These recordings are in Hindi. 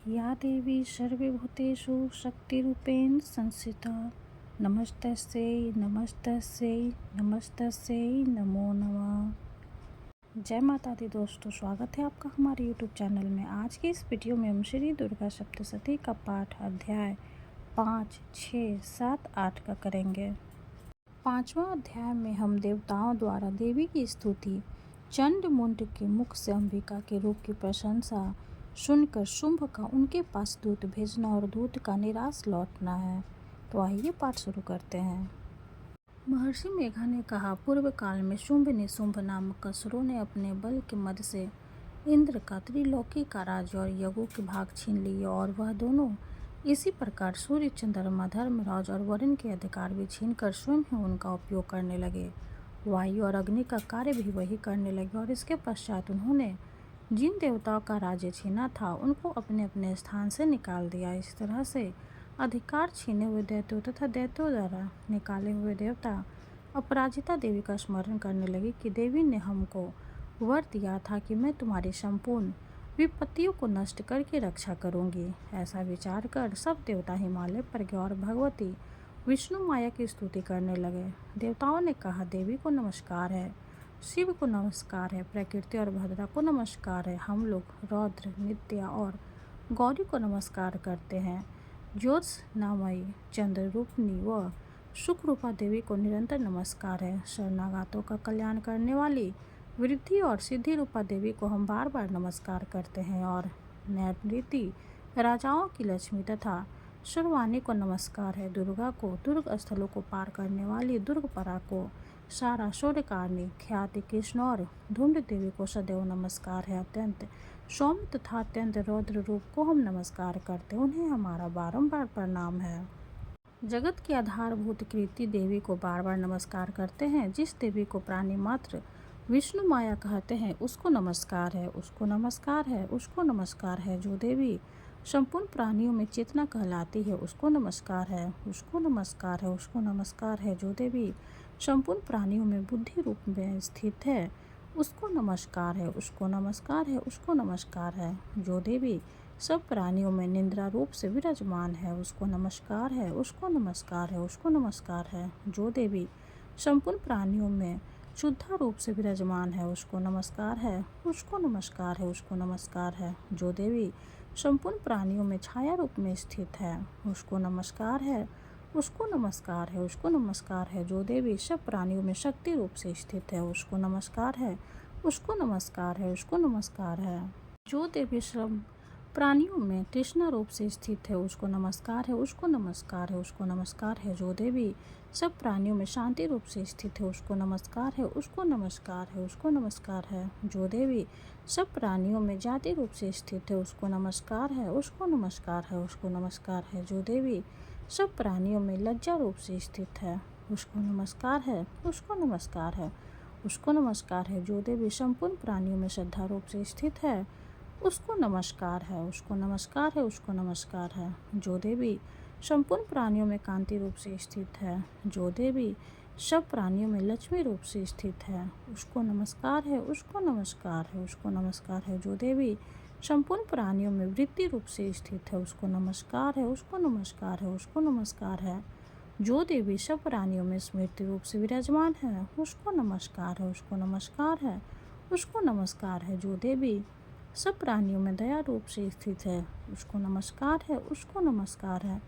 या देवी सर्वभूतेषु शक्तिरूपेण संस्थिता नमस्तस्यै नमस्तस्यै नमस्तस्यै नमो नमः। जय माता दी दोस्तों, स्वागत है आपका हमारे यूट्यूब चैनल में। आज की इस वीडियो में हम श्री दुर्गा सप्तशती का पाठ अध्याय 5, 6, 7, 8 का करेंगे। 5वां अध्याय में हम देवताओं द्वारा देवी की स्तुति, चंड मुंड के मुख से अंबिका के रूप की प्रशंसा सुनकर शुंभ का उनके पास दूत भेजना और दूत का निराश लौटना है। तो आइए पाठ शुरू करते हैं। महर्षि मेघा ने कहा, पूर्व काल में शुंभ ने शुंभ नामक असुरों ने अपने बल के मद से इंद्र का, त्रिलोकी का राज्य और यज्ञों के भाग छीन लिए और वह दोनों इसी प्रकार सूर्य, चंद्रमा, धर्मराज और वरुण के अधिकार भी छीनकर स्वयं ही उनका उपयोग करने लगे। वायु और अग्नि का कार्य भी वही करने लगे और इसके पश्चात उन्होंने जिन देवताओं का राज्य छीना था उनको अपने अपने स्थान से निकाल दिया। इस तरह से अधिकार छीने हुए दैत्यों तथा दैत्यों द्वारा निकाले हुए देवता अपराजिता देवी का स्मरण करने लगे कि देवी ने हमको वर दिया था कि मैं तुम्हारी संपूर्ण विपत्तियों को नष्ट करके रक्षा करूंगी। ऐसा विचार कर सब देवता हिमालय पर गए और भगवती विष्णु माया की स्तुति करने लगे। देवताओं ने कहा, देवी को नमस्कार है, शिव को नमस्कार है, प्रकृति और भद्रा को नमस्कार है। हम लोग रौद्र, नित्या और गौरी को नमस्कार करते हैं। ज्योत्सनामयी, चंद्र रूपनी व सुखरूपा देवी को निरंतर नमस्कार है। शरणागतों का कल्याण करने वाली वृद्धि और सिद्धि रूपा देवी को हम बार बार नमस्कार करते हैं। और नैऋति राजाओं की लक्ष्मी तथा सर्वाणी को नमस्कार है। दुर्गा को, दुर्ग स्थलों को पार करने वाली दुर्गपरा को, सारा शौर्यकारिणी, ख्याति कृष्ण और धूम्र देवी को सदैव नमस्कार है। अत्यंत सौम्य तथा अत्यंत रौद्र रूप को हम नमस्कार करते, उन्हें हमारा बारंबार प्रणाम है। जगत की आधारभूत कीर्ति देवी को बार बार नमस्कार करते हैं। जिस देवी को प्राणी मात्र विष्णु माया कहते हैं उसको नमस्कार है, उसको नमस्कार है, उसको नमस्कार है। जो देवी संपूर्ण प्राणियों में चेतना कहलाती है उसको नमस्कार है, उसको नमस्कार है, उसको नमस्कार है। जो देवी संपूर्ण प्राणियों में बुद्धि रूप में स्थित है उसको नमस्कार है, उसको नमस्कार है, उसको नमस्कार है। जो देवी सब प्राणियों में निंद्रा रूप से विराजमान है उसको नमस्कार है, उसको नमस्कार है, उसको नमस्कार है। जो देवी संपूर्ण प्राणियों में शुद्धा रूप से विराजमान है उसको नमस्कार है, उसको नमस्कार है, उसको नमस्कार है। जो देवी संपूर्ण प्राणियों में छाया रूप में स्थित है उसको नमस्कार है, उसको नमस्कार है, उसको नमस्कार है। जो देवी सब प्राणियों में शक्ति रूप से स्थित है उसको नमस्कार है, उसको नमस्कार है, उसको नमस्कार है। जो देवी सब प्राणियों में तृष्णा रूप से स्थित है उसको नमस्कार है, उसको नमस्कार है, उसको नमस्कार है। जो देवी सब प्राणियों में शांति रूप से स्थित है उसको नमस्कार है, उसको नमस्कार है, उसको नमस्कार है। जो देवी सब प्राणियों में जाति रूप से स्थित है उसको नमस्कार है, उसको नमस्कार है, उसको नमस्कार है। जो देवी सब प्राणियों में लज्जा रूप से स्थित है उसको नमस्कार है, उसको नमस्कार है, उसको नमस्कार है। जो देवी संपूर्ण प्राणियों में श्रद्धा रूप से स्थित है उसको नमस्कार है, उसको नमस्कार है, उसको नमस्कार है। जो देवी संपूर्ण प्राणियों में कांति रूप से स्थित है, जो देवी सब प्राणियों में लक्ष्मी रूप से स्थित है उसको नमस्कार है, उसको नमस्कार है, उसको नमस्कार है। जो देवी संपूर्ण प्राणियों में वृत्ति रूप से स्थित है उसको नमस्कार है, उसको नमस्कार है, उसको नमस्कार है। जो देवी सब प्राणियों में स्मृति रूप से विराजमान है उसको नमस्कार है, उसको नमस्कार है, उसको नमस्कार है। जो देवी सब प्राणियों में दया रूप से स्थित है उसको नमस्कार है, उसको नमस्कार है,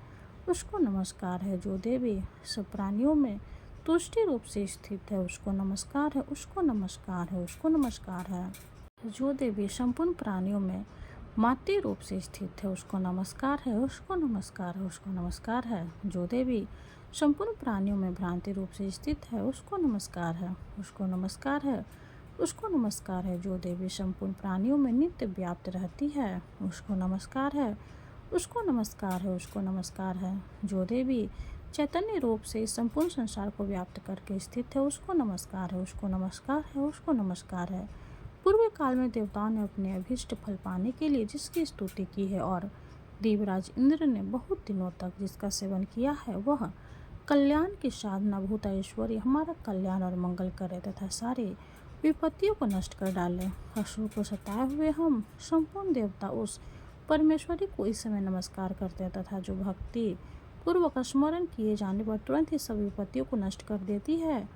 उसको नमस्कार है। जो देवी सब प्राणियों में तुष्टि रूप से स्थित है उसको नमस्कार है, उसको नमस्कार है, उसको नमस्कार है। जो देवी संपूर्ण प्राणियों में मातृ रूप से स्थित है उसको नमस्कार है, उसको नमस्कार है, उसको नमस्कार है। जो देवी संपूर्ण प्राणियों में भ्रांति रूप से स्थित है उसको नमस्कार है, उसको नमस्कार है, उसको नमस्कार है। जो देवी संपूर्ण प्राणियों में नित्य व्याप्त रहती है उसको नमस्कार है, उसको नमस्कार है, उसको नमस्कार है। जो देवी चैतन्य रूप से इस संपूर्ण संसार को व्याप्त करके स्थित है उसको नमस्कार है, उसको नमस्कार है, उसको नमस्कार है। पूर्व काल में देवताओं ने अपने अभीष्ट फल पाने के लिए जिसकी स्तुति की है और देवराज इंद्र ने बहुत दिनों तक जिसका सेवन किया है वह कल्याण की साधना भूता ईश्वरी हमारा कल्याण और मंगल करे तथा सारे विपत्तियों को नष्ट कर डाले। असुर को सताए हुए हम संपूर्ण देवता उस परमेश्वरी को इस समय नमस्कार करते हैं तथा जो भक्ति पूर्वक स्मरण किए जाने पर तुरंत ही सभी विपत्तियों को नष्ट कर देती है,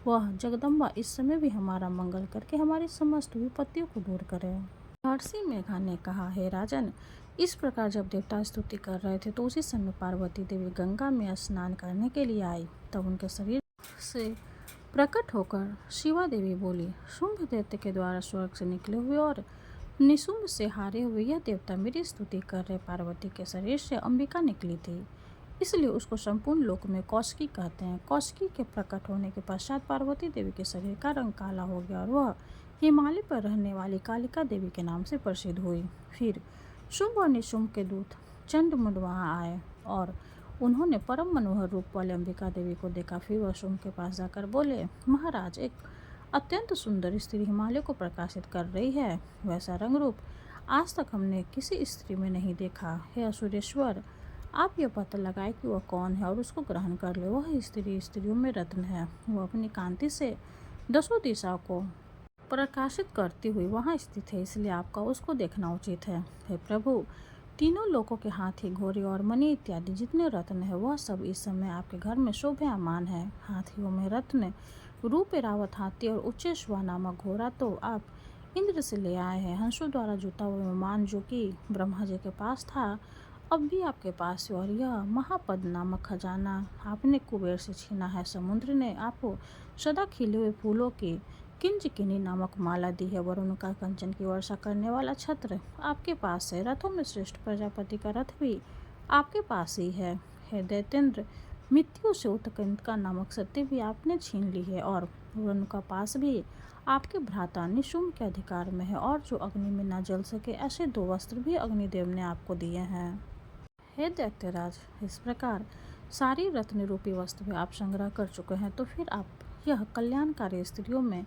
वह जगदम्बा इस समय भी हमारा मंगल करके हमारी समस्त विपत्तियों को दूर करे। महर्षि मेघा ने कहा, हे राजन, इस प्रकार जब देवता स्तुति कर रहे थे तो उसी समय पार्वती देवी गंगा में स्नान करने के लिए आई। तब उनके शरीर से प्रकट होकर शिवा देवी बोली, शुंभ दैत्य के द्वारा स्वर्ग से निकले हुए और निशुंभ से हारे हुए यह देवता मेरी स्तुति कर रहे पार्वती के शरीर से अंबिका निकली थी, इसलिए उसको संपूर्ण लोक में कौशिकी कहते हैं। कौशिकी के प्रकट होने के पश्चात पार्वती देवी के शरीर का रंग काला हो गया और वह हिमालय पर रहने वाली कालिका देवी के नाम से प्रसिद्ध हुई। फिर शुंभ और निशुंभ के दूत चंडमुंड वहाँ आए और उन्होंने परम मनोहर रूप वाले अंबिका देवी को देखा। फिर वह शुंभ के पास जाकर बोले, महाराज, एक अत्यंत सुंदर स्त्री हिमालय को प्रकाशित कर रही है। वैसा रंग रूप आज तक हमने किसी स्त्री में नहीं देखा। हे असुरेश्वर, आप यह पता लगाए कि वह कौन है और उसको ग्रहण कर ले। वह स्त्री स्त्रियों में रत्न है। वह अपनी कांति से 10 दिशाओं को प्रकाशित करती हुई वहाँ स्थित है, इसलिए आपका उसको देखना उचित है। हे प्रभु, तीनों लोकों के हाथी, घोड़े और मणि इत्यादि जितने रत्न है वह सब इस समय आपके घर में शोभायमान है। हाथियों में रत्न रूप एरावत हाथी और उच्चेश्वा नामक घोड़ा तो आप इंद्र से ले आए हैं। हंसों द्वारा जुता हुआ विमान जो कि ब्रह्मा जी के पास था अब भी आपके पास है, और यह महापद नामक खजाना आपने कुबेर से छीना है। समुद्र ने आपको सदा खिले हुए फूलों की किंजकिनी नामक माला दी है। वरुण का कंचन की वर्षा करने वाला छत्र आपके पास है। रथों में श्रेष्ठ प्रजापति का रथ भी आपके पास ही है। हे दैत्येंद्र, मृत्यु से उत्कंठा नामक सत्य भी आपने छीन ली है, और वरुण का पास भी आपके भ्राता निशुंभ के अधिकार में है, और जो अग्नि में न जल सके ऐसे 2 वस्त्र भी अग्निदेव ने आपको दिए हैं। हे दैत्यराज, इस प्रकार सारी रत्न रूपी वस्तु भी आप संग्रह कर चुके हैं, तो फिर आप यह कल्याणकारी स्त्रियों में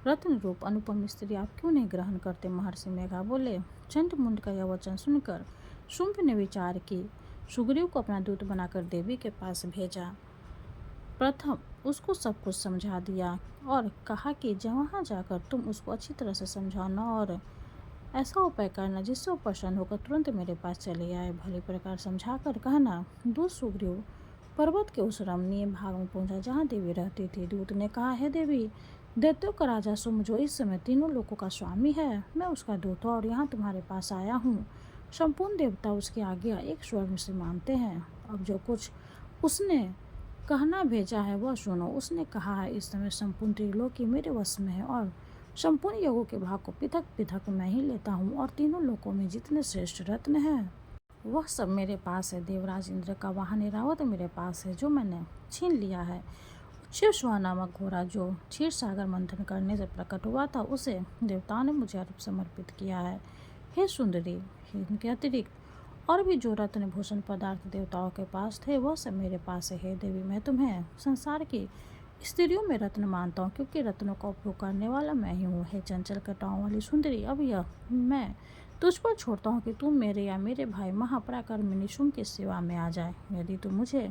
रत्न रूप अनुपम स्त्री आप क्यों नहीं ग्रहण करते? महर्षि मेघा बोले। चंडमुंड का यह वचन सुनकर शुंभ ने विचार की सुग्रीव को अपना दूत बनाकर देवी के पास भेजा। प्रथम उसको सब कुछ समझा दिया और कहा कि वहाँ जाकर तुम उसको अच्छी तरह से समझाना और ऐसा उपाय करना जिससे वो प्रसन्न होकर तुरंत मेरे पास चले आए। भली प्रकार समझा कर कहना। दूत सुग्रीव पर्वत के उस रमणीय भाग में पहुंचा जहाँ देवी रहती थी। दूत ने कहा, है देवी, दैत्यों का राजा शुंभ जो इस समय तीनों लोकों का स्वामी है, मैं उसका दूत और यहाँ तुम्हारे पास आया हूँ। संपूर्ण देवता उसकी आज्ञा एक स्वर से मानते हैं। अब जो कुछ उसने कहना भेजा है वह सुनो। उसने कहा है, इस समय संपूर्ण त्रिलोकी मेरे वश में है और संपूर्ण योगों के भाग को पृथक पृथक मैं ही लेता हूँ, और तीनों लोकों में जितने श्रेष्ठ रत्न हैं वह सब मेरे पास है। देवराज इंद्र का वाहन ऐरावत मेरे पास है जो मैंने छीन लिया है। उच्चेश्वा नामक घोड़ा जो क्षीर सागर मंथन करने से प्रकट हुआ था उसे देवताओं ने मुझे अर्प समर्पित किया है। हे सुंदरी, इनके अतिरिक्त और भी जो रत्न भूषण पदार्थ देवताओं के पास थे वह सब मेरे पास है। हे देवी, मैं तुम्हें संसार की स्त्रियों में रत्न मानता हूँ क्योंकि रत्नों का उपयोग करने वाला मैं ही हूँ। हे चंचल कटाओं वाली सुंदरी, अब यह मैं तुझ पर छोड़ता हूँ कि तुम मेरे या मेरे भाई महापराक्रमी निशुंभ की सेवा में आ जाए। यदि तुम मुझे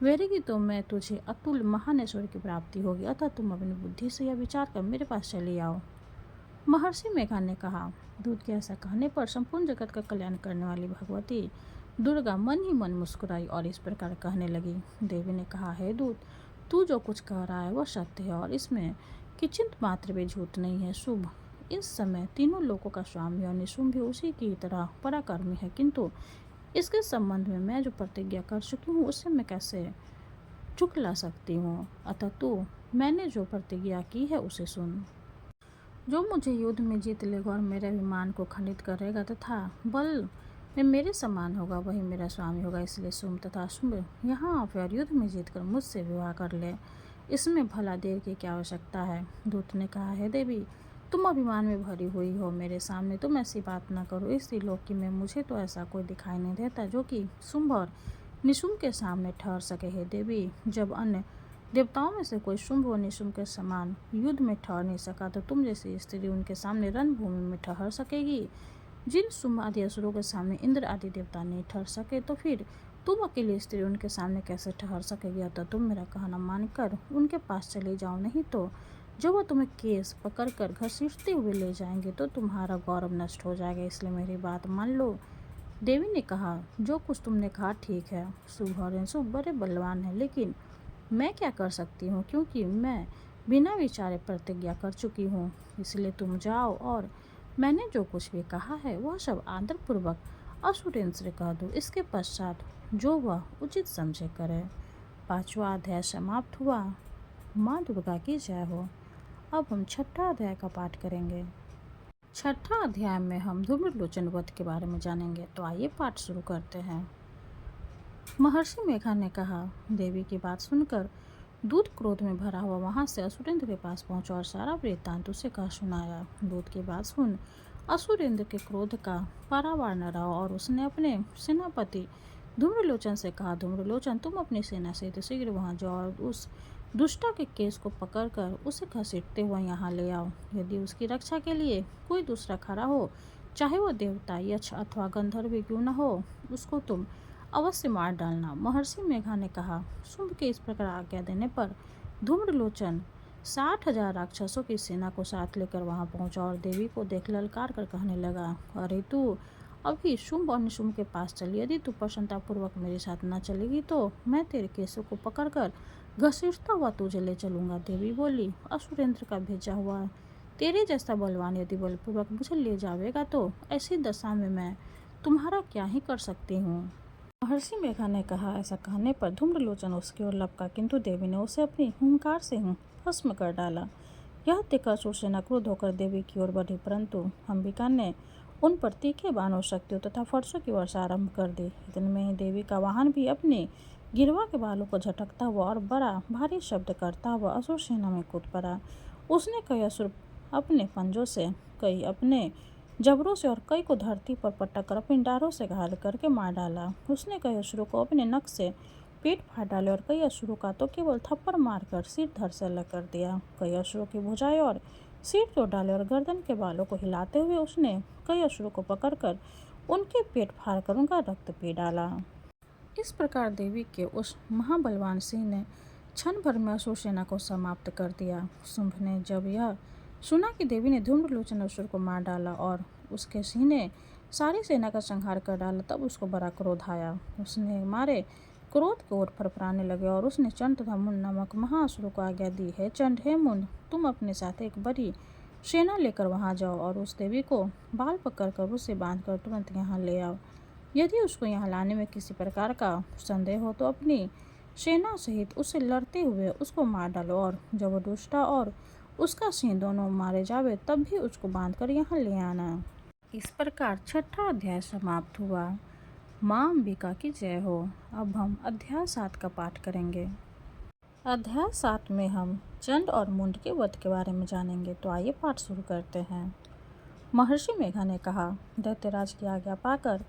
वेरेगी तो मैं तुझे अतुल महान ऐश्वर्य की प्राप्ति होगी, अतः तुम अपनी बुद्धि से यह विचार कर मेरे पास चली आओ। महर्षि मेघा ने कहा। दूत के ऐसा कहने पर संपूर्ण जगत का कल्याण करने वाली भगवती दुर्गा मन ही मन मुस्कुराई और इस प्रकार कहने लगी। देवी ने कहा, हे दूत, तू जो कुछ कह रहा है वह सत्य है और इसमें किंचित मात्र भी झूठ नहीं है। शुभ इस समय तीनों लोकों का स्वामी और निशुंभ भी उसी की तरह पराक्रमी है, किंतु इसके संबंध में मैं जो प्रतिज्ञा कर चुकी हूँ उससे मैं कैसे झुकला सकती हूँ। अतः तू मैंने जो प्रतिज्ञा की है उसे सुन। जो मुझे युद्ध में जीत लेगा और मेरे अभिमान को खंडित करेगा तथा बल में मेरे समान होगा वही मेरा स्वामी होगा। इसलिए शुंभ तथा शुंभ यहाँ आप और युद्ध में जीतकर मुझसे विवाह कर ले, इसमें भला देर की क्या आवश्यकता है। दूत ने कहा, है देवी, तुम अभिमान में भरी हुई हो, मेरे सामने तुम ऐसी बात न करो। इस त्रिलोकी में मुझे तो ऐसा कोई दिखाई नहीं देता जो कि शुंभ और निशुंभ के सामने ठहर सके। हे देवी, जब अन्य देवताओं में से कोई शुंभ और निशुंभ के समान युद्ध में ठहर नहीं सका तो तुम जैसी स्त्री उनके सामने रणभूमि में ठहर सकेगी। जिन शुंभ आदि असुरों के सामने इंद्र आदि देवता नहीं ठहर सके तो फिर तुम अकेली स्त्री उनके सामने कैसे ठहर सकेगी। अतः तुम मेरा कहना मानकर उनके पास चले जाओ, नहीं तो जब वह तुम्हें केस पकड़कर घसीटते हुए ले जाएंगे तो तुम्हारा गौरव नष्ट हो जाएगा। इसलिए मेरी बात मान लो। देवी ने कहा, जो कुछ तुमने कहा ठीक है। शुभ और अंशु बड़े बलवान हैं, लेकिन मैं क्या कर सकती हूँ, क्योंकि मैं बिना विचारे प्रतिज्ञा कर चुकी हूँ। इसलिए तुम जाओ और मैंने जो कुछ भी कहा है वह सब आदरपूर्वक असुरेंद्र से कह दो। इसके पश्चात जो वह उचित समझे करे। 5वां अध्याय समाप्त हुआ। माँ दुर्गा की जय हो। अब हम 6ठा अध्याय का पाठ करेंगे। 6ठा अध्याय में हम धूम्रलोचन वध के बारे में जानेंगे। तो आइए पाठ शुरू करते हैं। महर्षि मेघा ने कहा। देवी की बात सुनकर दूत क्रोध में भरा हुआ वहां से असुरेंद्र के पास पहुंचा और सारा वृत्तांत उसे कह सुनाया। दूत की बात सुन असुरेंद्र के क्रोध का पारावार न रहा और उसने अपने सेनापति धूम्रलोचन से कहा, धूम्रलोचन, तुम अपनी सेना से शीघ्र वहां जाओ और उस दुष्टा के केस को पकड़कर उसे घसीटते हुए यहाँ ले आओ। यदि उसकी रक्षा के लिए कोई दूसरा खड़ा हो, चाहे वो देवता, यक्ष अथवा गंधर्व क्यों न हो, उसको तुम अवश्य मार डालना। महर्षि मेघा ने कहा। शुंभ के इस प्रकार आज्ञा देने पर धूम्रलोचन 60,000 राक्षसों की सेना को साथ लेकर वहां पहुंचा और देवी को देख ललकार कर कहने लगा, अरे तू अभी शुंभ और निशुंभ के पास चली। यदि तू प्रसन्नतापूर्वक मेरे साथ न चलेगी तो मैं तेरे केसों को पकड़कर घसीटता हुआ तुझे ले चलूंगा। देवी बोली, असुरेंद्र का भेजा हुआ तेरे जैसा बलवान यदि बलपूर्वक मुझे ले जावेगा तो ऐसी दशा में मैं तुम्हारा क्या ही कर सकती हूँ। महर्षि मेघा ने कहा। ऐसा कहने पर धूम्रलोचन उसकी ओर लपका, किंतु देवी ने उसे अपनी हुंकार से भस्म कर डाला। यह देखकर असुरसेना क्रुद्ध होकर देवी की ओर बढ़ी, परंतु अंबिका ने उन पर तीखे बाणों, शक्तियों तथा फरसों की वर्षा आरंभ कर दी। इतने में ही देवी का वाहन भी अपने गिरवा के बालों को झटकता हुआ और बड़ा भारी शब्द करता हुआ असुर सेना में कूद पड़ा। उसने कई असुर अपने पंजों से, कई अपने जबरों से और कई को धरती पर पटक कर अपनी डारों से घायल करके मार डाला। उसने कई असुरों को अपने नख से पेट फाड़ डाले और कई असुरों का तो केवल थप्पड़ मारकर सिर धड़ से अलग कर दिया। कई असुरों की भुजाएं और सिर तोड़ डाले और गर्दन के बालों को हिलाते हुए उसने कई असुरों को पकड़कर उनके पेट फाड़ कर उनका रक्त पी डाला। इस प्रकार देवी के उस महाबलवान सिंह ने क्षण भर में असुर सेना को समाप्त कर दिया। शुंभ ने जब यह सुना कि देवी ने धूम्रलोचन असुर को मार डाला और उसके सिंह ने सारी सेना का संहार कर डाला, तब उसको बड़ा क्रोध आया। उसने मारे क्रोध के ओर फरफराने लगे और उसने चंड तथा मुंड नामक महाअसुरों को आज्ञा दी, है चंड, हे मुंड, तुम अपने साथ एक बड़ी सेना लेकर वहां जाओ और उस देवी को बाल पकड़कर उसे बांधकर तुरंत यहाँ ले आओ। यदि उसको यहाँ लाने में किसी प्रकार का संदेह हो तो अपनी सेना सहित उससे लड़ते हुए उसको मार डालो और जब वो दुष्टा और उसका सिंह दोनों मारे जावे तब भी उसको बांधकर यहाँ ले आना। इस प्रकार 6ठा अध्याय समाप्त हुआ। माँ अंबिका की जय हो। अब हम अध्याय 7 का पाठ करेंगे। अध्याय 7 में हम चंड और मुंड के वध के बारे में जानेंगे। तो आइए पाठ शुरू करते हैं। महर्षि मेघा ने कहा। दैत्यराज की आज्ञा पाकर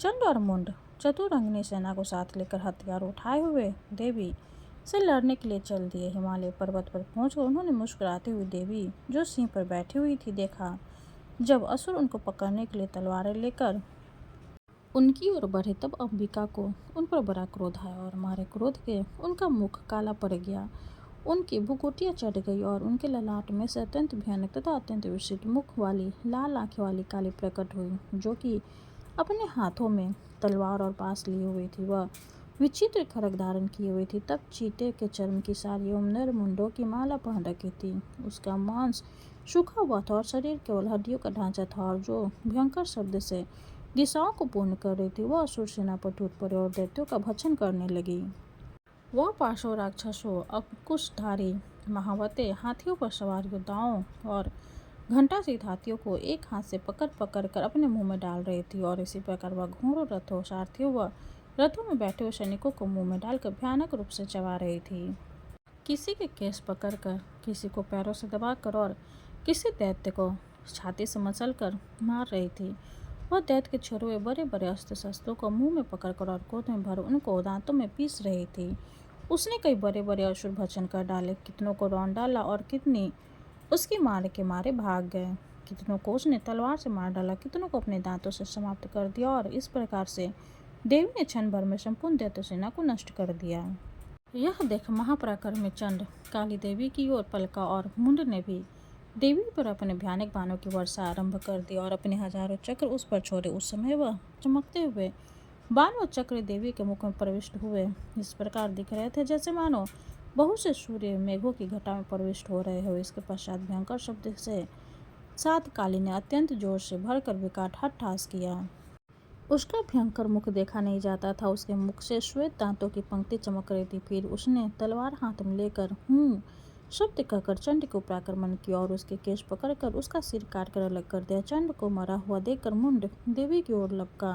चंड और मुंड चतुरंगिनी सेना को साथ लेकर हथियार उठाए हुए देवी से लड़ने के लिए चल दिए। हिमालय पर्वत पर पहुंचकर उन्होंने मुस्कुराती हुई देवी जो सिंह पर बैठी हुई थी देखा। जब असुर उनको पकड़ने के लिए तलवारें लेकर उनकी ओर बढ़े तब अंबिका को उन पर बड़ा क्रोध आया और मारे क्रोध के उनका मुख काला पड़ गया। उनकी भुकुटियाँ चढ़ गई और उनके ललाट में से अत्यंत भयानक तथा अत्यंत विषित मुख वाली लाल आंखें वाली काली प्रकट हुई, जो कि अपने हाथों में तलवार और पास लिए हुई थी। वह विचित्र खड्ग धारण किए हुई थी। तब चीते के चर्म की साड़ी एवं नर मुंडों की माला पहन रखी थी। उसका मांस सूखा हुआ था और शरीर केवल हड्डियों का ढांचा था और जो भयंकर शब्द से दिशाओं को पूर्ण कर रही थी। वह असुर सेना पर टूट पड़े और दैत्यों का भक्षण करने लगी। वह पाशों, राक्षसों, अंकुशधारी महावते, हाथियों पर सवार योद्धाओं और घंटा सहित हाथियों को एक हाथ से पकड़ पकड़ कर अपने मुंह में डाल रही थी और इसी प्रकार वह घोड़ों, रथों, सारथियों व रथों में बैठे हुए सैनिकों को मुंह में डालकर भयानक रूप से चबा रही थी। किसी के केस पकड़कर, किसी को पैरों से दबाकर और किसी दैत्य को छाती से मसलकर मार रही थी। वह दैत्य के छोड़े हुए बड़े बड़े अस्त्र शस्त्रों को मुंह में पकड़कर और क्रोध में भर उनको दांतों में पीस रही थी। उसने कई बड़े बड़े असुर भक्षण कर डाले, कितनों को रौंद डाला और कितनी उसकी मार के मारे भाग गए। कितनों को उसने तलवार से मार डाला, कितनों को अपने दांतों से समाप्त कर दिया और इस प्रकार से देवी ने क्षण भर में संपूर्ण दैत्य सेना को नष्ट कर दिया। यह देख महापराक्रमी चंड काली देवी की ओर पलका और मुंड ने भी देवी पर अपने भयानक बाणों की वर्षा आरंभ कर दी और अपने हजारों चक्र उस पर छोड़े। उस समय वह चमकते हुए बाण और चक्र देवी के मुख में प्रविष्ट हुए। इस प्रकार दिख रहे थे जैसे मानो बहुत से सूर्य मेघों की घटा में प्रविष्ट हो रहे हो। इसके पश्चात भयंकर शब्द से सात काली ने अत्यंत जोर से भरकर विकट हठ्ठास किया। उसका भयंकर मुख देखा नहीं जाता था। उसके मुख से श्वेत दांतों की पंक्ति चमक रही थी। फिर उसने तलवार हाथ में लेकर शब्द कहकर चंड को पराक्रमण किया और उसके केश पकड़कर उसका सिर काट कर अलग कर दिया। चंड को मरा हुआ देखकर मुंड देवी की ओर लपका,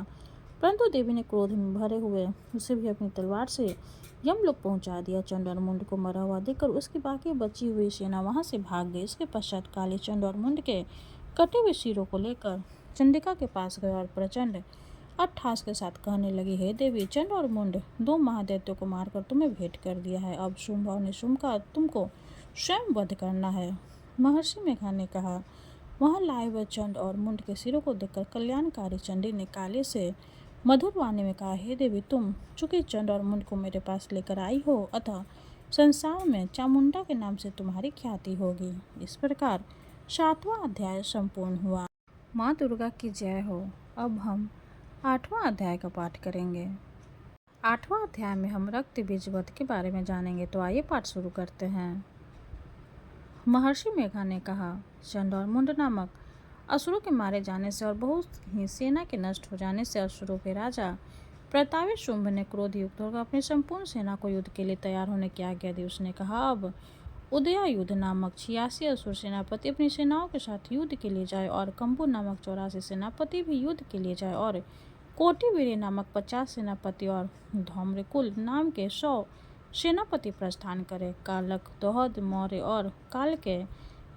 परंतु देवी ने क्रोध में भरे हुए उसे भी अपनी तलवार से यमलोक पहुंचा दिया। चंड और मुंड को मरा हुआ देखकर उसकी बाकी बची हुई सेना वहां से भाग गई। इसके पश्चात काली चंड और मुंड के कटे हुए सिरों को लेकर चंडिका के पास गए और प्रचंड अट्ठास के साथ कहने लगी, हे देवी, चंड और मुंड दो महादैत्यों को मारकर तुम्हें भेंट कर दिया है। अब शुंभ और निशुंभ का तुमको स्वयं वध करना है। महर्षि मेघा ने कहा। वहां लाए हुए चंड और मुंड के सिरों को देखकर कल्याणकारी चंडी ने काली से मधुर वाणी में कहा, हे देवी, तुम चूंकि चंड और मुंड को मेरे पास लेकर आई हो, अतः संसार में चामुंडा के नाम से तुम्हारी ख्याति होगी। इस प्रकार 7वां अध्याय संपूर्ण हुआ। माँ दुर्गा की जय हो। अब हम 8वां अध्याय का पाठ करेंगे। 8वां अध्याय में हम रक्त बीज वध के बारे में जानेंगे। तो आइए पाठ शुरू करते हैं। महर्षि मेघा ने कहा, चंड और मुंड नामक असुरों के मारे जाने से और बहुत ही सेना के नष्ट हो जाने से असुरों के राजा प्रतापी शुंभ ने क्रोध युक्त होकर अपनी संपूर्ण सेना को युद्ध के लिए तैयार होने की आज्ञा दी। उसने कहा, अब उदयायुध नामक 86 असुर सेनापति अपनी सेनाओं के साथ युद्ध के लिए जाए और कंबु नामक 84 सेनापति भी युद्ध के लिए जाए और कोटिवीर्य नामक 50 सेनापति और धौम्रकुल नाम के 100 सेनापति प्रस्थान करे। कालक, दोहद, मौर्य और काल के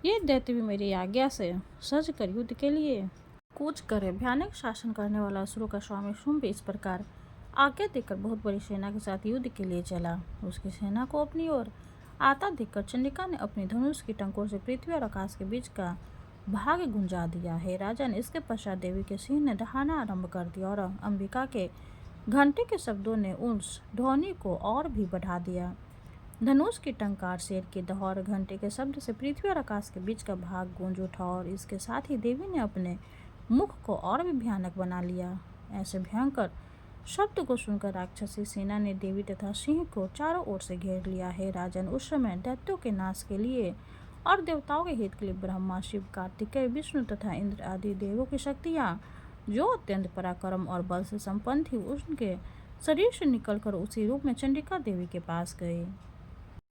ये दैत्य भी मेरी आज्ञा से सज कर युद्ध के लिए कूच करे। भयानक शासन करने वाला असुरों का स्वामी शुंभ इस प्रकार आज्ञा देकर बहुत बड़ी सेना के साथ युद्ध के लिए चला। उसकी सेना को अपनी ओर आता देखकर चंडिका ने अपनी धनुष की टंकों से पृथ्वी और आकाश के बीच का भाग गुंजा दिया। हे राजन, इसके पश्चात देवी के सिंह ने दहाना आरंभ कर दिया और अंबिका के घंटे के शब्दों ने उस ध्वनि को और भी बढ़ा दिया। धनुष की टंकार, शेर की दहौर, घंटे के शब्द से पृथ्वी और आकाश के बीच का भाग गूंज उठा और इसके साथ ही देवी ने अपने मुख को और भी भयानक बना लिया। ऐसे भयंकर शब्द को सुनकर राक्षसी सेना ने देवी तथा सिंह को चारों ओर से घेर लिया। है राजन, उस समय दैत्यों के नाश के लिए और देवताओं के हित के लिए ब्रह्मा, शिव, कार्तिकेय, विष्णु तथा इंद्र आदि देवों की शक्तियाँ जो अत्यंत पराक्रम और बल से संपन्न थी, उनके शरीर से निकलकर उसी रूप में चंडिका देवी के पास गए।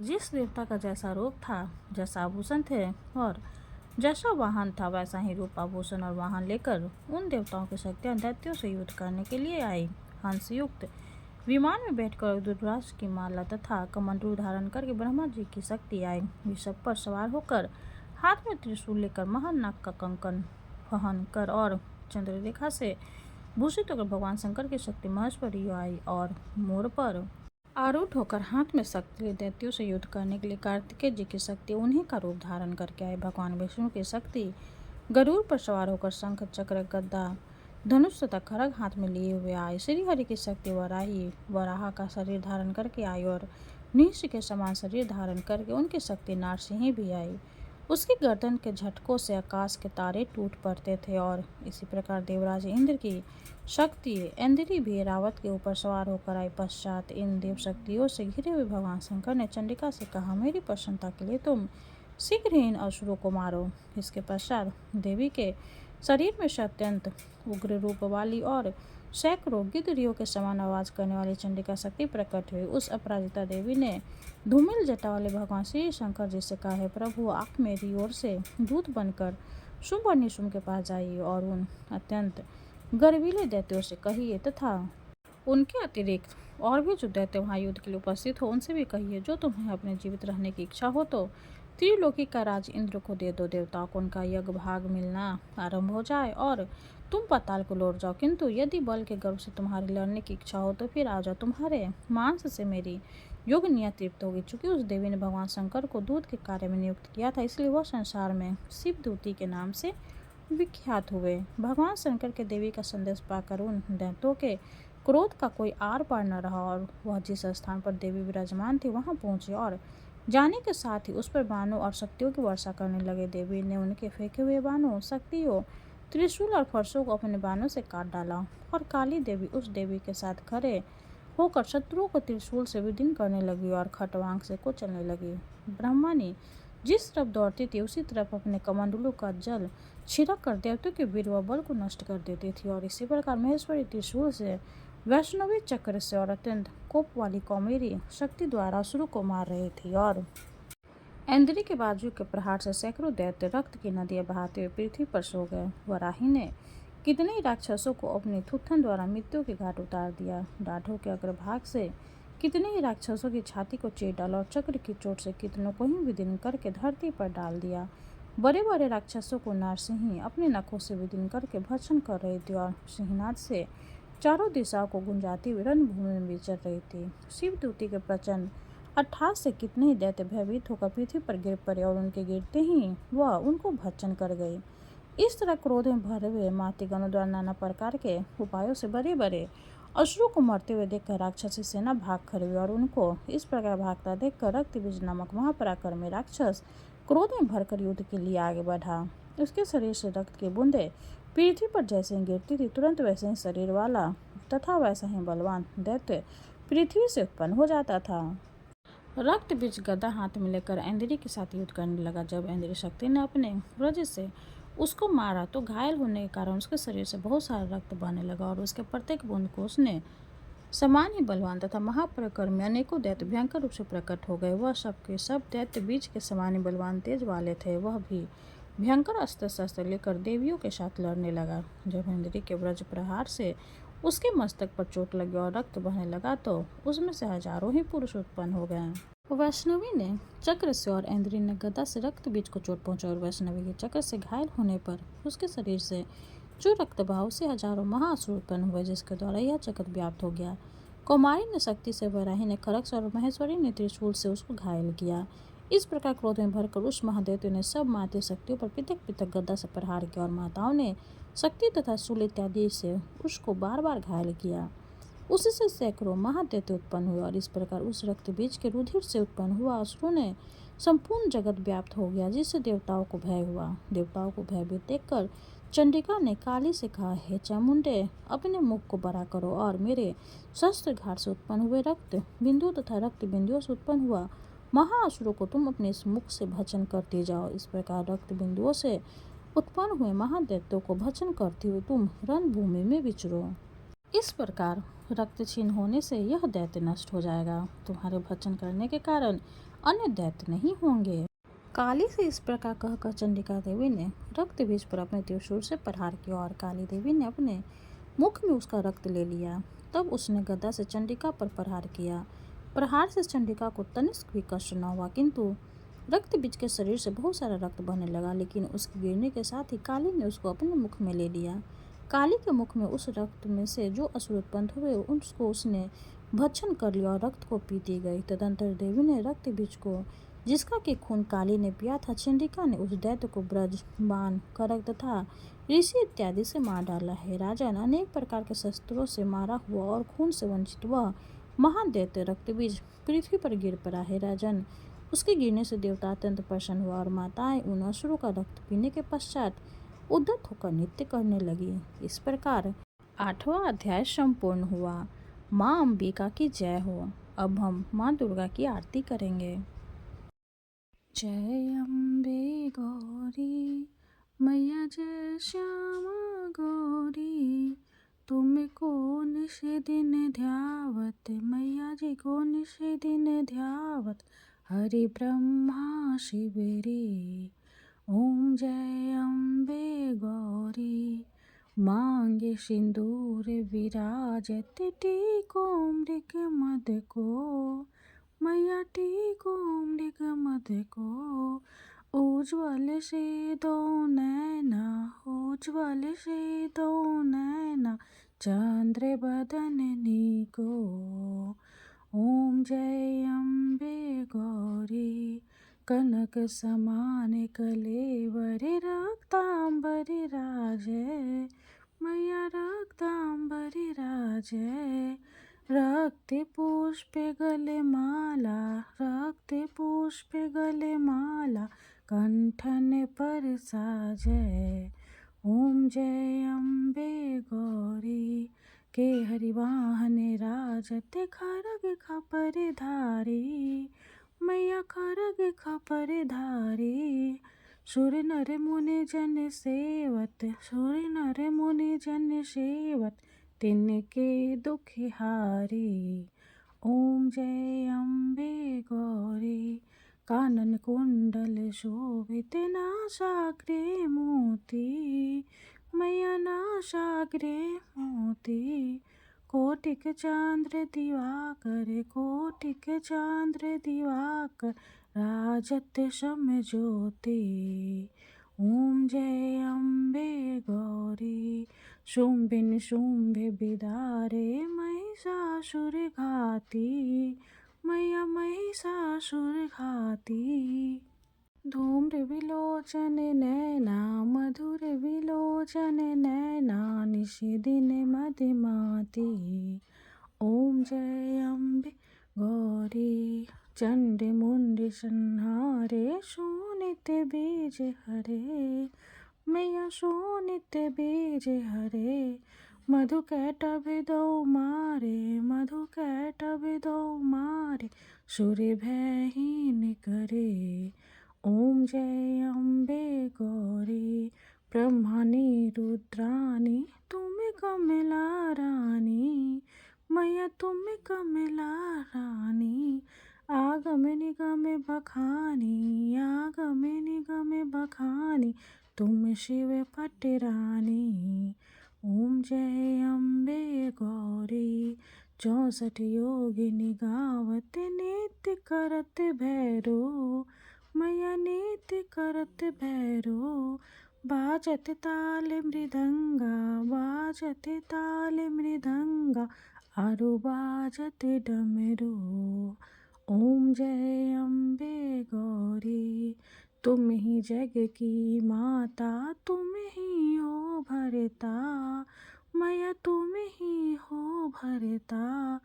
जिस देवता का जैसा रूप था, जैसा आभूषण थे और जैसा वाहन था, वैसा ही रूप, आभूषण और वाहन लेकर उन देवताओं की शक्तियाँ दैत्यों से युद्ध करने के लिए आई। हंस युक्त विमान में बैठकर रुद्राक्ष की माला तथा कमंडलू धारण करके ब्रह्मा जी की शक्ति आई। ऋषभ पर सवार होकर हाथ में त्रिशूल लेकर महानाग का कंकन पहन कर और चंद्ररेखा से भूषित होकर भगवान शंकर की शक्ति महेश पर आई और मोर पर आरूढ़ होकर हाथ में शक्ति दैत्यों से युद्ध करने के लिए कार्तिकेय जी की शक्ति उन्हीं का रूप धारण करके आए। भगवान विष्णु की शक्ति गरुड़ पर सवार होकर शंख, चक्र, गदा, धनुष तथा खड्ग हाथ में लिए हुए आए। श्री हरि की शक्ति वराही वराह का शरीर धारण करके आई और निश के समान शरीर धारण करके उनकी शक्ति नारसिंह भी आई। उसकी गर्दन के झटकों से आकाश के तारे टूट पड़ते थे और इसी प्रकार देवराज इंद्र की शक्ति इंद्री भी रावत के ऊपर सवार होकर आई। पश्चात इन देव शक्तियों से घिरे हुए भगवान शंकर ने चंडिका से कहा, मेरी प्रसन्नता के लिए तुम शीघ्र ही इन असुरों को मारो। इसके पश्चात देवी के शरीर में से अत्यंत उग्र रूप वाली और सैकड़ों गिद्धरियों के समान आवाज करने वाली चंडिका शक्ति प्रकट हुई। उस अपराजिता देवी ने धूमिल जटा वाले भगवान श्री शंकर जी से कहा, प्रभु, आप मेरी ओर से दूत बनकर शुंभ और निशुंभ के पास जाइए और उन अत्यंत गर्वीले दैत्यों से कहिए तथा उनके अतिरिक्त और भी जो दैत्य वहाँ युद्ध के लिए उपस्थित हो उनसे भी कहिए, जो तुम्हें अपने जीवित रहने की इच्छा हो तो त्रिलोकी का राज इंद्र को दे दो। देवताओं को उनका यज्ञ भाग मिलना आरंभ हो जाए और तुम पाताल को लौट जाओ। किंतु यदि बल के गर्व से तुम्हारी लड़ने की इच्छा हो तो फिर आ जाओ, तुम्हारे मांस से मेरी योग नियत तृप्त होगी। चूंकि उस देवी ने भगवान शंकर को दूत के कार्य में नियुक्त किया था, इसलिए वह संसार में शिवदूती के नाम से विख्यात हुए। भगवान शंकर के देवी का संदेश पाकर उन दैत्यों के क्रोध का कोई आर पार न रहा और वह जिस स्थान पर देवी विराजमान थी वहां पहुंचे और जाने के साथ ही उस पर बाणों और शक्तियों की वर्षा करने लगे। देवी ने उनके फेंके हुए बाणों, शक्तियों, त्रिशूल और फरसों को अपने बाणों से काट डाला और काली देवी उस देवी के साथ खड़े होकर शत्रुओं को त्रिशूल से विदीर्ण करने लगी और खटवांग से कुचलने लगी। ब्रह्मणी जिस तरफ दौड़ती थी उसी तरफ अपने कमंडलों का जल छिड़क कर देवताओं के वीर व बल को नष्ट कर देती थी और इसी प्रकार महेश्वरी त्रिशूल से, वैष्णवी चक्र से और अत्यंत कोप वाली कौमेरी शक्ति द्वारा असुरों को मार रही थी। और इंद्री के बाजू के प्रहार से सैकड़ों दैत्य रक्त की नदियां बहाते हुए पृथ्वी पर सो गए। वराही ने कितने ही राक्षसों को अपनी थुथन द्वारा मृत्यु के घाट उतार दिया। डाढ़ों के अग्रभाग से कितने ही राक्षसों की छाती को चीर डाला और चक्र की चोट से कितनों को ही विदीर्ण करके धरती पर डाल दिया। बड़े बड़े राक्षसों को नारसिंही अपने नखों से विदीर्ण करके भक्षण कर रही थी और सिंहनाद से चारों दिशाओं को गुंजाती हुई रणभूमि में विचर रही थी। शिवदूती के प्रचंड अट्ठास से कितने ही दैत्य भयभीत होकर पृथ्वी पर गिर पड़े और उनके गिरते ही वह उनको भक्षण कर गई। इस तरह क्रोध में भरे हुए मातृगणों द्वारा नाना प्रकार के उपायों से बड़े बड़े असुरों को मरते हुए देखकर राक्षसी सेना भाग खड़ी हुई और उनको इस प्रकार भागता देखकर रक्तबीज नामक महापराक्रमी राक्षस क्रोध में भरकर युद्ध के लिए आगे बढ़ा। उसके शरीर से रक्त की बूंदें पृथ्वी पर जैसे ही गिरती थी, तुरंत वैसे ही शरीर वाला तथा वैसा ही बलवान दैत्य पृथ्वी से उत्पन्न हो जाता था। रक्त बीज गदा हाथ में लेकर इंद्री के साथ युद्ध करने लगा। जब इंद्री शक्ति ने अपने वज्र से उसको मारा तो घायल होने के कारण उसके शरीर से बहुत सारा रक्त बहने लगा और उसके प्रत्येक बूंद को उसने समान ही बलवान तथा महापराक्रमी अनेकों दैत्य भयंकर रूप से प्रकट हो गए। वह सबके सब दैत्य बीज के समान ही बलवान तेज वाले थे। वह भी भयंकर अस्त्र शस्त्र लेकर देवियों के साथ लड़ने लगा। जब इंद्री के वज्र प्रहार से उसके मस्तक पर चोट लगी और रक्त बहने लगा तो उसमें से हजारों ही पुरुष उत्पन्न हो गए। वैष्णवी ने चक्र से और इंद्री ने गदा से रक्त बीज को चोट पहुंचा और वैष्णवी के चक्र से घायल होने पर उसके शरीर से जो रक्त बहाव से हजारों महाअसुर उत्पन्न हुए, जिसके द्वारा यह जगत व्याप्त हो गया। कौमारी ने शक्ति से, वराही ने खड़ग और महेश्वरी ने त्रिशूल से उसको घायल किया। इस प्रकार क्रोध में भरकर उस महादेव ने सब माते शक्तियों पर पृथक पृथक गदा से प्रहार किया और माताओं ने शक्ति तथा शूल इत्यादि से उसको बार बार घायल किया। उसी से सैकड़ों महादैत्य उत्पन्न हुए और इस प्रकार उस रक्त बीज के रुधिर से उत्पन्न हुआ असुरों ने संपूर्ण जगत व्याप्त हो गया, जिससे देवताओं को भय हुआ। देवताओं को भयभीत देखकर चंडिका ने काली से कहा, हे चामुंडे, अपने मुख को बड़ा करो और मेरे शस्त्र घाट से उत्पन्न हुए रक्त बिंदु तथा रक्त बिंदुओं से उत्पन्न हुआ महाअसुरों को तुम अपने इस मुख से भक्षण करते जाओ। इस प्रकार रक्त बिंदुओं से उत्पन्न हुए महादैत्यों को भक्षण करते हुए तुम रणभूमि में विचरो। इस प्रकार रक्त छीन होने से यह दैत्य नष्ट हो जाएगा। तुम्हारे भक्षण करने के कारण अन्य दैत्य नहीं होंगे। काली से इस प्रकार कहकर चंडिका देवी ने रक्त बीज पर अपने त्रिशूल से प्रहार किया और काली देवी ने अपने मुख में उसका रक्त ले लिया। तब उसने गदा से चंडिका पर प्रहार किया। प्रहार से चंडिका को तनिष्क भी कष्ट न हुआ, किंतु रक्त बीज के शरीर से बहुत सारा रक्त बहने लगा। लेकिन उसके गिरने के साथ ही काली ने उसको अपने मुख में ले लिया। काली के मुख में उस रक्त में से जो असुर उत्पन्न हुए उसको उसने भक्षण कर लिया और रक्त को पीती गई। तदंतर देवी ने रक्त बीज को, जिसका कि खून काली ने पिया था, चंडिका ने उस दैत्य को ब्रज, बाण, करक तथा ऋषि इत्यादि से मार डाला है। राजन, अनेक प्रकार के शस्त्रों से मारा हुआ और खून से वंचित वह महादैत्य रक्त बीज पृथ्वी पर गिर पड़ा है। राजन, उसके गिरने से देवता अत्यंत प्रसन्न हुआ और माताएं उन असुरों का रक्त पीने के पश्चात उद्धत होकर नृत्य करने लगी। इस प्रकार 8वां अध्याय संपूर्ण हुआ। माँ अंबिका की जय हो। अब हम माँ दुर्गा की आरती करेंगे। जय अम्बे गौरी मैया, जय श्यामा गौरी, तुमको निश दिन ध्यावत मैया जी को निश दिन ध्यावत, हरि ब्रह्मा शिवरी। ओम जय अम्बे गौरी, मांगे सिंदूर विराजत, टीको मृग मद को मैया, टीको मृग मद को, उज्ज्वल से दो नैना, उज्ज्वल से दो नैना, चंद्र बदननी को। ओम जय अम्बे गौरी, कनक समान कलेवर, रक्तांबर राजय मैया, रक्तांबर राजय, रखते पुष्पे गले माला, रखते पुष्पे गले माला, कंठन पर साजय। ओम जय अम्बे गौरी, के हरिवाहन राजत खरग खपर धारी, मैया खरग खपर धारी। सुर नर मुनि जन सेवत, सुर नर मुनि जन सेवत, तिनके दुख हारी। ओम जय अम्बे गौरी, कानन कुंडल शोभित, नासाग्रे मोती, मैया नासाग्रे मोती। कोटिक चांद्र दिवाकर, कोटिक चांद्र दिवाकर, राजत सम ज्योति। ओम जय अम्बे गौरी, शुंभ निशुंभ बिदारे, महिषासुर घाती, मैया महिषासुर घाती। धूम्र विलोचन नैना, मधुर विलोचन नैना, निश दिन मदिमाती। ओम जय अम्बे गौरी, चंड मुंड संहारे, शोणित बीज हरे, मैया शोणित बीज हरे। मधु कैटभ दो मारे, मधु कैटभ दो मारे, सुर भयहीन करे। ओम जय अम्बे गौरी, ब्रह्मानी रुद्रानी, तुम कमला रानी, मैया तुम कमला रानी। आगम निगम बखानी, आगम निगम बखानी, तुम शिव पटरानी। ओम जय अम्बे गौरी, 64 योगिनी गावत, नित्य करत भैरो, मैया नित्य करत भैरो। बाजत ताल मृदंगा, बाजत ताल मृदंगा, आरु बाजत डमरू। ओम जय अम्बे गौरी, तुम ही जग की माता, तुम ही हो भरता, मैया तुम ही हो भरता।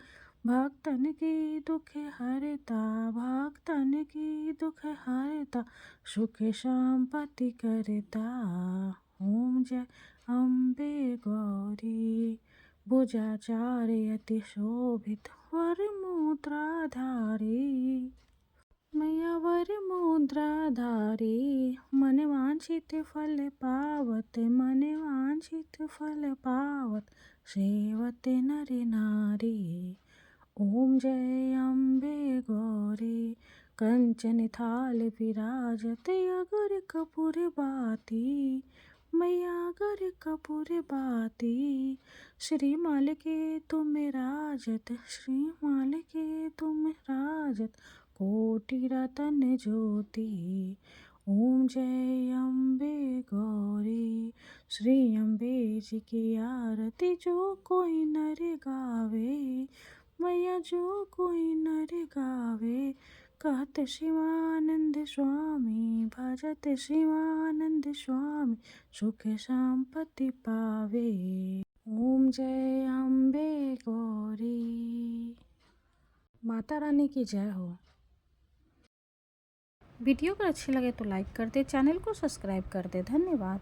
भक्तन की दुख हरता, भक्तन की दुख हरता, सुख संपत्ति करता। ओम जय अम्बे गौरी, भुजाचार्य अति शोभित, वर मुद्राधारी, मैया वर मुद्राधारी। मन वांछित फल पावत, मन वांछित फल पावत, सेवत नर नारी। ओम जय अम्बे गौरी, कंचन थाल विराजत, अगर कपूर बाती, मैया अगर कपूर बाती। श्रीमाल के तुम राजत, श्रीमाल के तुम राजत, कोटि रतन ज्योति। ओम जय अम्बे गौरी, श्री अम्बे जी की आरती, जो कोई नर गावे, मैया जो कोई नर गावे। कहत शिवानंद स्वामी, भजत शिवानंद स्वामी, सुख संपत्ति पावे। ओम जय अम्बे गौरी। माता रानी की जय हो। वीडियो अगर अच्छी लगे तो लाइक कर दे, चैनल को सब्सक्राइब कर दे। धन्यवाद।